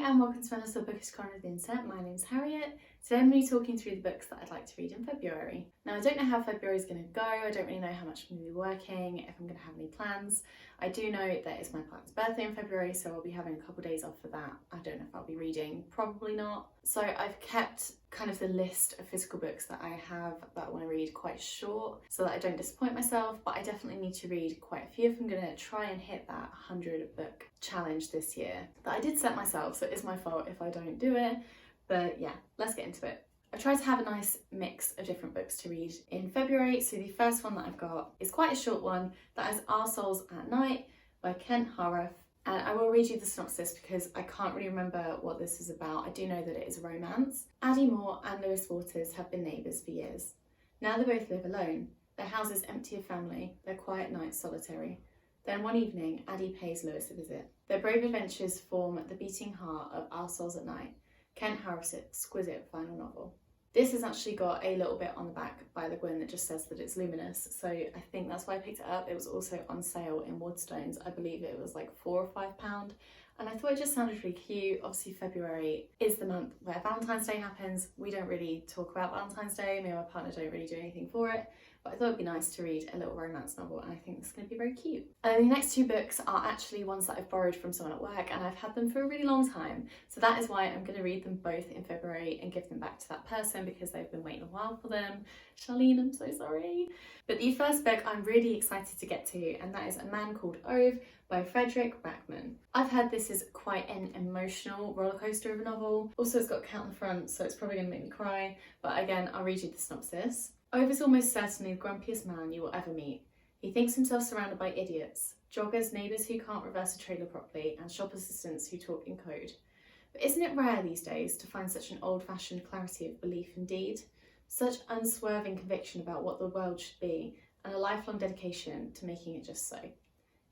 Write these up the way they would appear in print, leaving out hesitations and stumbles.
and welcome to another Bookish corner of the internet. My name's Harriet. Today I'm going to be talking through the books that I'd like to read in February. Now I don't know how February is going to go, I don't really know how much I'm going to be working, if I'm going to have any plans. I do know that it's my partner's birthday in February, so I'll be having a couple of days off for that. I don't know if I'll be reading, probably not. So I've kept kind of the list of physical books that I have that I want to read quite short so that I don't disappoint myself, but I definitely need to read quite a few if I'm going to try and hit that 100 book challenge this year that I did set myself, so it is my fault if I don't do it. But yeah, let's get into it. I've tried to have a nice mix of different books to read in February. So the first one that I've got is quite a short one, that is Our Souls at Night by Kent Haruf. And I will read you the synopsis because I can't really remember what this is about. I do know that it is a romance. Addie Moore and Lewis Waters have been neighbours for years. Now they both live alone. Their house is empty of family, their quiet nights solitary. Then one evening, Addie pays Lewis a visit. Their brave adventures form the beating heart of Our Souls at Night, Kent Haruf's exquisite final novel. This has actually got a little bit on the back by the Gwyn that just says that it's luminous, so I think that's why I picked it up. It was also on sale in Waterstones. I believe it was like £4 or £5, and I thought it just sounded really cute. Obviously February is the month where Valentine's Day happens. We don't really talk about Valentine's Day, me and my partner don't really do anything for it, but I thought it'd be nice to read a little romance novel, and I think this is going to be very cute. And the next two books are actually ones that I've borrowed from someone at work, and I've had them for a really long time, so that is why I'm going to read them both in February and give them back to that person because they've been waiting a while for them. Charlene, I'm so sorry. But the first book I'm really excited to get to, and that is A Man Called Ove by Frederick Backman. I've heard this is quite an emotional rollercoaster of a novel. Also, it's got a cat on the front, so it's probably going to make me cry, but again, I'll read you the synopsis. Ove is almost certainly the grumpiest man you will ever meet. He thinks himself surrounded by idiots, joggers, neighbours who can't reverse a trailer properly, and shop assistants who talk in code. But isn't it rare these days to find such an old-fashioned clarity of belief and deed? Such unswerving conviction about what the world should be, and a lifelong dedication to making it just so.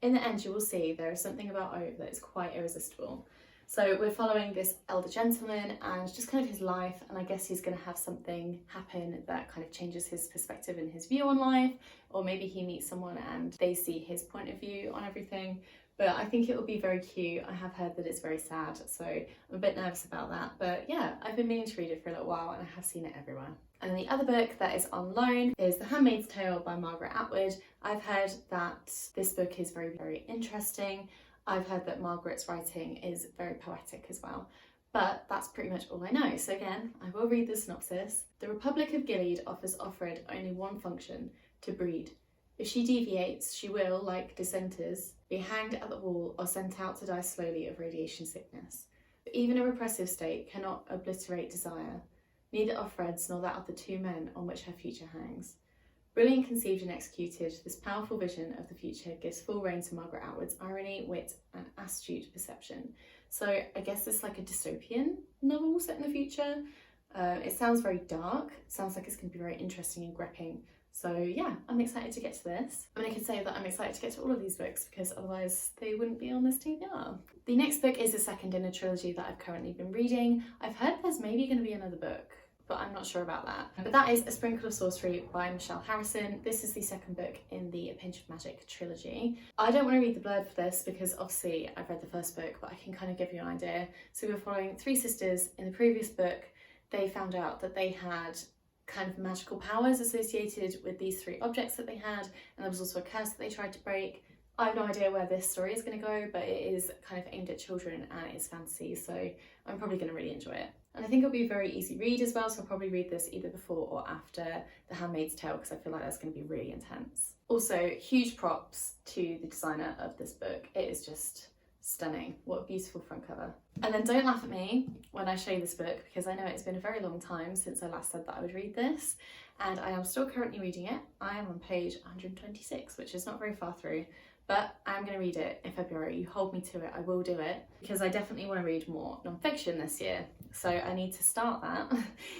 In the end, you will see there is something about Ove that is quite irresistible. So we're following this elder gentleman and just kind of his life, and I guess he's going to have something happen that kind of changes his perspective and his view on life, or maybe he meets someone and they see his point of view on everything. But I think it will be very cute. I have heard that it's very sad, so I'm a bit nervous about that. But yeah, I've been meaning to read it for a little while and I have seen it everywhere. And then the other book that is on loan is The Handmaid's Tale by Margaret Atwood. I've heard that this book is very, very interesting. I've heard that Margaret's writing is very poetic as well, but that's pretty much all I know. So again, I will read the synopsis. The Republic of Gilead offers Offred only one function, to breed. If she deviates, she will, like dissenters, be hanged at the wall or sent out to die slowly of radiation sickness. But even a repressive state cannot obliterate desire, neither Offred's nor that of the two men on which her future hangs. Brilliant conceived and executed, this powerful vision of the future gives full rein to Margaret Atwood's irony, wit and astute perception. So I guess it's like a dystopian novel set in the future. It sounds very dark, sounds like it's going to be very interesting and gripping. So yeah, I'm excited to get to this. I mean, I can say that I'm excited to get to all of these books because otherwise they wouldn't be on this TBR. The next book is the second in a trilogy that I've currently been reading. I've heard there's maybe going to be another book, but I'm not sure about that. But that is A Sprinkle of Sorcery by Michelle Harrison. This is the second book in the A Pinch of Magic trilogy. I don't want to read the blurb for this because obviously I've read the first book, but I can kind of give you an idea. So we're following three sisters. In the previous book, they found out that they had kind of magical powers associated with these three objects that they had, and there was also a curse that they tried to break. I have no idea where this story is going to go, but it is kind of aimed at children and it's fantasy, so I'm probably going to really enjoy it. And I think it'll be a very easy read as well, so I'll probably read this either before or after The Handmaid's Tale because I feel like that's going to be really intense. Also, huge props to the designer of this book. It is just stunning. What a beautiful front cover. And then don't laugh at me when I show you this book because I know it's been a very long time since I last said that I would read this, and I am still currently reading it. I am on page 126, which is not very far through, but I'm going to read it in February. You hold me to it, I will do it, because I definitely want to read more non-fiction this year, so I need to start that.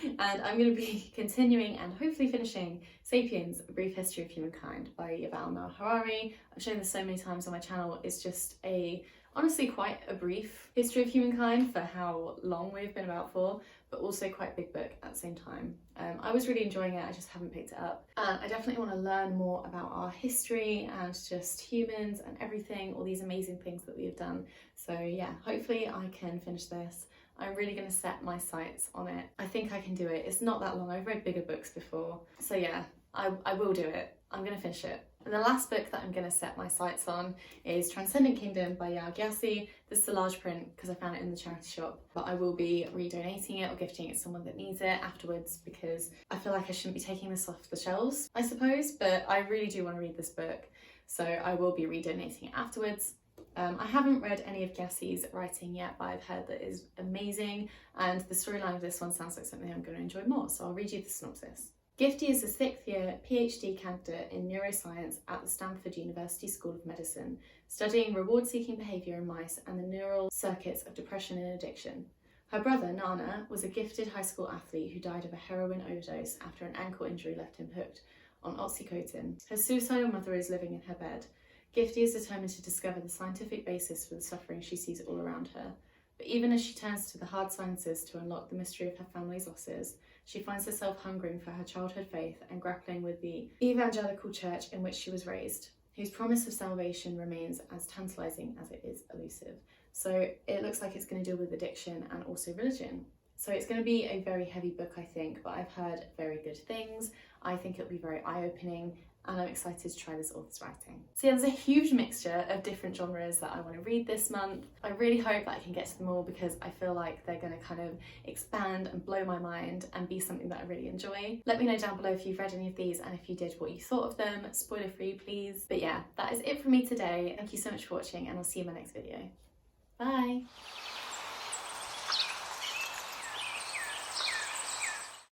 And I'm going to be continuing and hopefully finishing Sapiens, A Brief History of Humankind by Yuval Noah Harari. I've shown this so many times on my channel. It's just a honestly quite a brief history of humankind for how long we've been about for, but also quite a big book at the same time. I was really enjoying it, I just haven't picked it up. And I definitely want to learn more about our history and just humans and everything, all these amazing things that we have done. So yeah, hopefully I can finish this. I'm really going to set my sights on it. I think I can do it. It's not that long. I've read bigger books before. So yeah, I will do it. I'm going to finish it. And the last book that I'm going to set my sights on is Transcendent Kingdom by Yao Gyasi. This is a large print because I found it in the charity shop, but I will be redonating it or gifting it to someone that needs it afterwards, because I feel like I shouldn't be taking this off the shelves, I suppose, but I really do want to read this book, so I will be redonating it afterwards. I haven't read any of Gyasi's writing yet, but I've heard that it is amazing, and the storyline of this one sounds like something I'm going to enjoy more, so I'll read you the synopsis. Gifty is a 6th year PhD candidate in neuroscience at the Stanford University School of Medicine, studying reward-seeking behaviour in mice and the neural circuits of depression and addiction. Her brother, Nana, was a gifted high school athlete who died of a heroin overdose after an ankle injury left him hooked on oxycodone. Her suicidal mother is living in her bed. Gifty is determined to discover the scientific basis for the suffering she sees all around her. But even as she turns to the hard sciences to unlock the mystery of her family's losses, she finds herself hungering for her childhood faith and grappling with the evangelical church in which she was raised, whose promise of salvation remains as tantalising as it is elusive. So it looks like it's going to deal with addiction and also religion. So it's going to be a very heavy book, I think, but I've heard very good things. I think it'll be very eye-opening, and I'm excited to try this author's writing. So yeah, there's a huge mixture of different genres that I want to read this month. I really hope that I can get to them all, because I feel like they're going to kind of expand and blow my mind and be something that I really enjoy. Let me know down below if you've read any of these and if you did, what you thought of them. Spoiler free, please. But yeah, that is it from me today. Thank you so much for watching, and I'll see you in my next video. Bye!